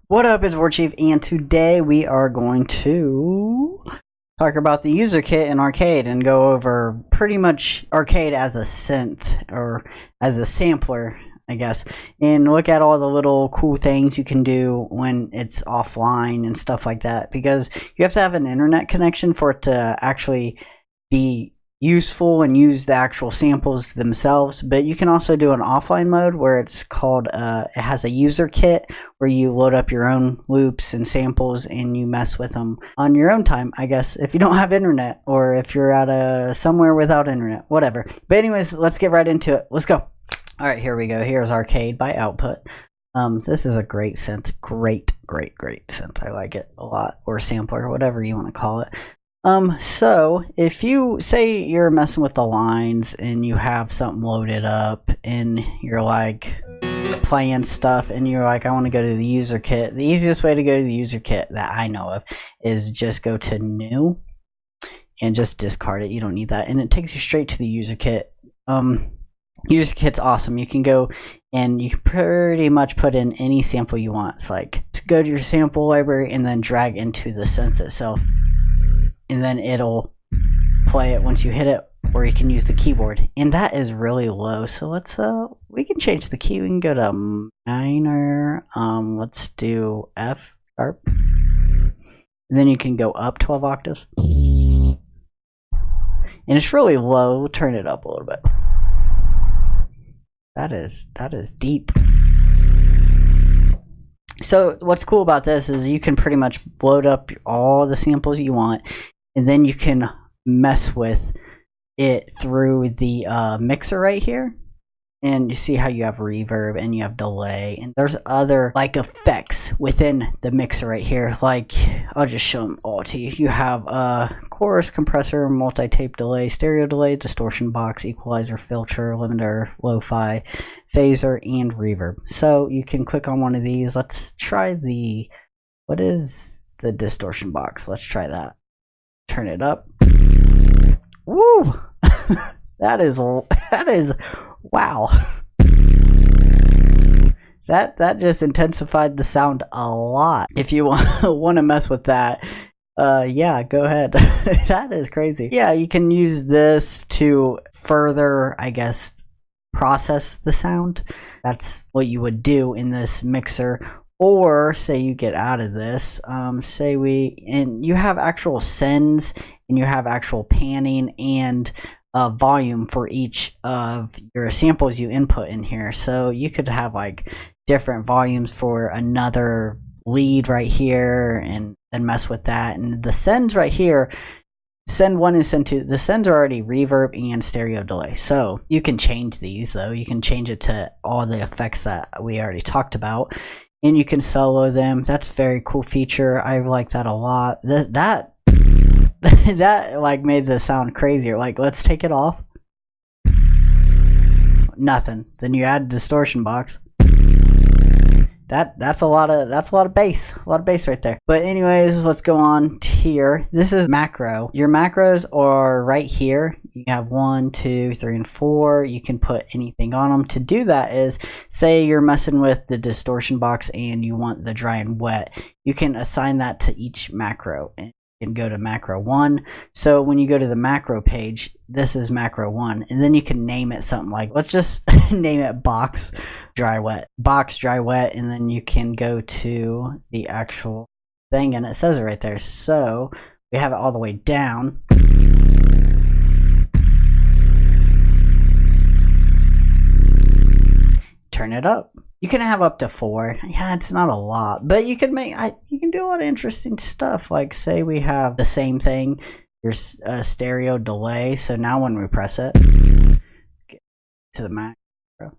What up, it's Warchief, and today we are going to talk about the Userkit in Arcade and go over pretty much Arcade as a synth, or as a sampler, I guess, and look at all the little cool things you can do when it's offline and stuff like that, because you have to have an internet connection for it to actually be useful and use the actual samples themselves. But you can also do an offline mode where it's called it has a user kit where you load up your own loops and samples and you mess with them on your own time, I guess, if you don't have internet, or if you're at somewhere without internet, whatever. But anyways, let's get right into it. Let's go. All right, here we go. Here's Arcade by Output. This is a great synth. Great synth. I like it a lot. Or sampler, whatever you want to call it. So if you say you're messing with the lines and you have something loaded up and you're like playing stuff and you're like, I want to go to the user kit, the easiest way to go to the user kit that I know of is just go to new and just discard it. You don't need that, and it takes you straight to the user kit. User kit's awesome. You can go and you can pretty much put in any sample you want. It's like to go to your sample library and then drag into the synth itself, and then it'll play it once you hit it, or you can use the keyboard, and that is really low. So let's we can change the key. We can go to minor, let's do F sharp, and then you can go up 12 octaves, and it's really low. We'll turn it up a little bit. That is deep. So what's cool about this is you can pretty much load up all the samples you want, and then you can mess with it through the mixer right here. And you see how you have reverb and you have delay, and there's other like effects within the mixer right here. Like, I'll just show them all to you. You have chorus, compressor, multi-tape delay, stereo delay, distortion box, equalizer, filter, limiter, lo-fi, phaser, and reverb. So you can click on one of these. Let's try the, what is the distortion box? Let's try that. Turn it up. Woo! that is wow. That just intensified the sound a lot. If you want to mess with that, yeah, go ahead. That is crazy. Yeah, you can use this to further, I guess, process the sound. That's what you would do in this mixer. Or say you get out of this, and you have actual sends, and you have actual panning and volume for each of your samples you input in here. So you could have like different volumes for another lead right here, and then mess with that. And the sends right here, send 1 and send 2, the sends are already reverb and stereo delay. So you can change these though. You can change it to all the effects that we already talked about, and you can solo them. That's a very cool feature. I like that a lot. That like made the sound crazier. Like, let's take it off. Nothing. Then you add distortion box. That's a lot of bass. A lot of bass right there. But anyways, let's go on here. This is macro. Your macros are right here. You have 1, 2, 3, and 4. You can put anything on them. To do that is, say you're messing with the distortion box and you want the dry and wet. You can assign that to each macro and go to macro 1. So when you go to the macro page, this is macro 1, and then you can name it something like, let's just name it box dry wet, and then you can go to the actual thing and it says it right there. So we have it all the way down. Turn it up. You can have up to 4. Yeah, it's not a lot, but you can you can do a lot of interesting stuff. Like, say we have the same thing, your stereo delay. So now when we press it, get to the macro,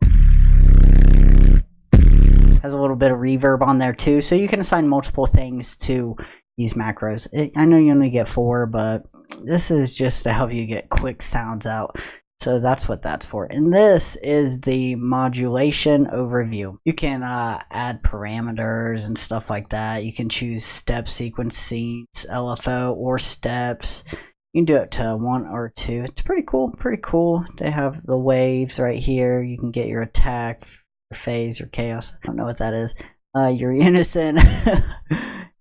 has a little bit of reverb on there too. So you can assign multiple things to these macros. I know you only get 4, but this is just to help you get quick sounds out. So that's what that's for. And this is the modulation overview. You can add parameters and stuff like that. You can choose step sequencing, LFO, or steps. You can do it to 1 or 2. It's pretty cool. They have the waves right here. You can get your attack, your phase, your chaos. I don't know what that is. your unison,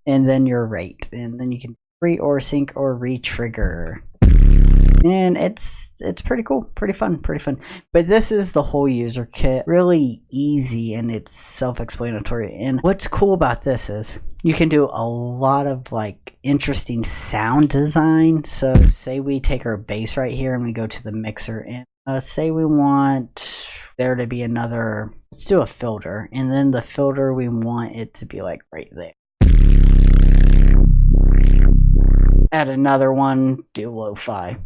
and then your rate, and then you can free or sync or re-trigger. And it's pretty cool, pretty fun. But this is the whole user kit. Really easy, and it's self-explanatory. And what's cool about this is you can do a lot of like interesting sound design. So say we take our bass right here and we go to the mixer, and say we want there to be another, let's do a filter, and then the filter we want it to be like right there. Add another one, do lo-fi.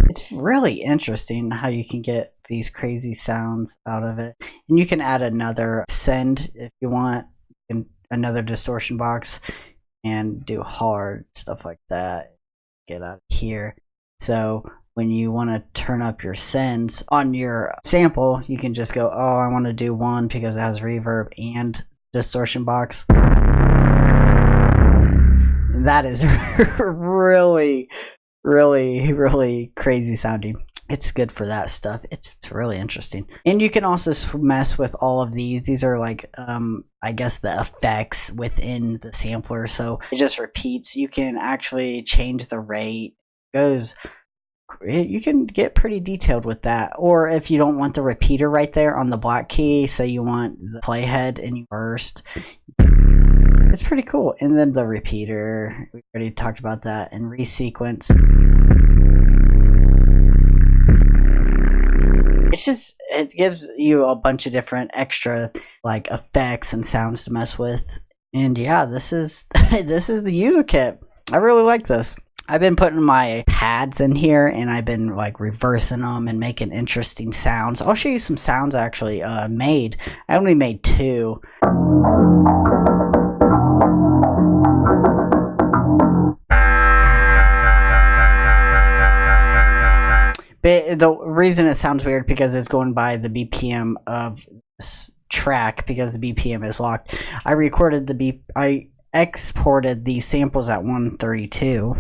It's really interesting how you can get these crazy sounds out of it. And you can add another send if you want, and another distortion box, and do hard stuff like that. Get out of here. So when you want to turn up your sends on your sample, you can just go, oh, I want to do one because it has reverb and distortion box. That is really crazy sounding. It's good for that stuff. It's really interesting. And you can also mess with all of these. These are like I guess the effects within the sampler, so it just repeats. You can actually change the rate. You can get pretty detailed with that. Or if you don't want the repeater right there on the black key, say you want the playhead and you burst, it's pretty cool. And then the repeater, we already talked about that, and resequence. It gives you a bunch of different extra like effects and sounds to mess with. And yeah, this is this is the user kit. I really like this. I've been putting my pads in here, and I've been like reversing them and making interesting sounds. I'll show you some sounds I actually made. I only made 2. But the reason it sounds weird because it's going by the BPM of this track, because the BPM is locked. I exported these samples at 132.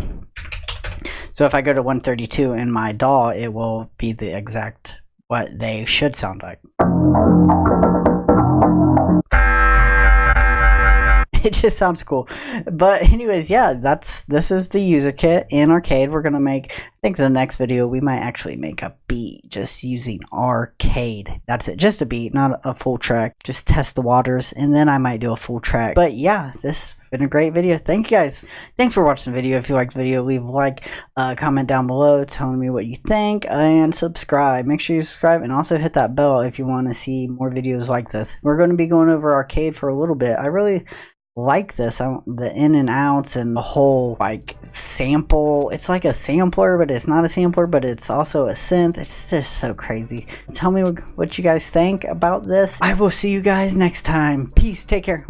So if I go to 132 in my DAW, it will be the exact what they should sound like. It just sounds cool. But anyways, yeah, this is the user kit in Arcade. We're gonna make, I think the next video we might actually make a beat just using Arcade. That's it, just a beat, not a full track. Just test the waters, and then I might do a full track. But yeah, this has been a great video. Thank you guys. Thanks for watching the video. If you liked the video, leave a like, comment down below telling me what you think, and subscribe. Make sure you subscribe, and also hit that bell if you want to see more videos like this. We're going to be going over Arcade for a little bit. I really like this, the in and outs and the whole like sample. It's like a sampler, but it's not a sampler, but it's also a synth. It's just so crazy. Tell me what you guys think about this. I will see you guys next time. Peace, take care.